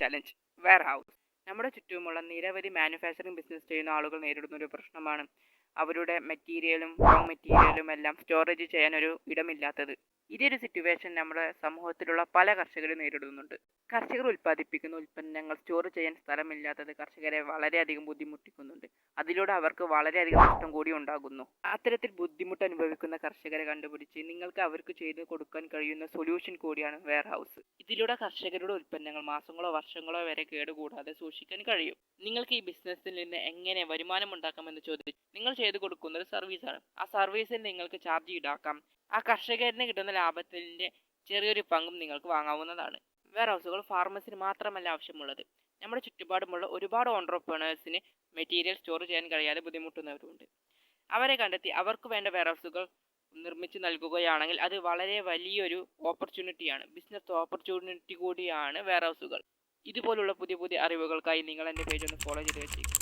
Challenge warehouse. നമ്മുടെ ചുറ്റുമുള്ള നിരവധി മാനുഫാക്ചറിംഗ് ബിസിനസ് ചെയ്യുന്ന ആളുകൾ നേരിടുന്ന ഒരു പ്രശ്നമാണ് അവരുടെ മെറ്റീരിയലും റോ മെറ്റീരിയലും എല്ലാം സ്റ്റോറേജ് ചെയ്യാൻ ഒരു ഇടമില്ലാത്തത്. ഇതൊരു സിറ്റുവേഷൻ നമ്മുടെ സമൂഹത്തിലുള്ള പല കർഷകരും നേരിടുന്നുണ്ട്. കർഷകർ ഉൽപ്പാദിപ്പിക്കുന്ന ഉൽപ്പന്നങ്ങൾ സ്റ്റോർ ചെയ്യാൻ സ്ഥലമില്ലാത്തത് കർഷകരെ വളരെയധികം ബുദ്ധിമുട്ടിക്കുന്നുണ്ട്. അതിലൂടെ അവർക്ക് വളരെയധികം നഷ്ടം കൂടി ഉണ്ടാകുന്നു. അത്തരത്തിൽ ബുദ്ധിമുട്ട് അനുഭവിക്കുന്ന കർഷകരെ കണ്ടുപിടിച്ച് നിങ്ങൾക്ക് അവർക്ക് ചെയ്തു കൊടുക്കാൻ കഴിയുന്ന സൊല്യൂഷൻ കൂടിയാണ് വെയർഹൗസ്. ഇതിലൂടെ കർഷകരുടെ ഉൽപ്പന്നങ്ങൾ മാസങ്ങളോ വർഷങ്ങളോ വരെ കേടുകൂടാതെ സൂക്ഷിക്കാൻ കഴിയും. നിങ്ങൾക്ക് ഈ ബിസിനസ്സിൽ നിന്ന് എങ്ങനെ വരുമാനം ഉണ്ടാക്കാമെന്ന് ചോദിച്ചു നിങ്ങൾ ചെയ്തു കൊടുക്കുന്നത് സർവീസാണ്. ആ സർവീസിൽ നിങ്ങൾക്ക് ചാർജ് ഈടാക്കാം. ആ കർഷകരിന് കിട്ടുന്ന ലാഭത്തിന്റെ ചെറിയൊരു പങ്കും നിങ്ങൾക്ക് വാങ്ങാവുന്നതാണ്. വെയർഹൗസുകൾ ഫാർമേഴ്സിന് മാത്രമല്ല ആവശ്യമുള്ളത്. നമ്മുടെ ചുറ്റുപാടുമുള്ള ഒരുപാട് ഓൺട്രപ്രണേഴ്സിന് മെറ്റീരിയൽ സ്റ്റോർ ചെയ്യാൻ കഴിയാതെ ബുദ്ധിമുട്ടുന്നവരുണ്ട്. അവരെ കണ്ടെത്തി അവർക്ക് വേണ്ട വെയർഹൗസുകൾ നിർമ്മിച്ചു നൽകുകയാണെങ്കിൽ അത് വളരെ വലിയൊരു ഓപ്പർച്യൂണിറ്റിയാണ്, ബിസിനസ് ഓപ്പർച്യൂണിറ്റി കൂടിയാണ് വെയർഹൗസുകൾ. ഇതുപോലുള്ള പുതിയ പുതിയ അറിവുകൾക്കായി നിങ്ങൾ എൻ്റെ പേജ് ഒന്ന് ഫോളോ ചെയ്ത് വെച്ചേക്കും.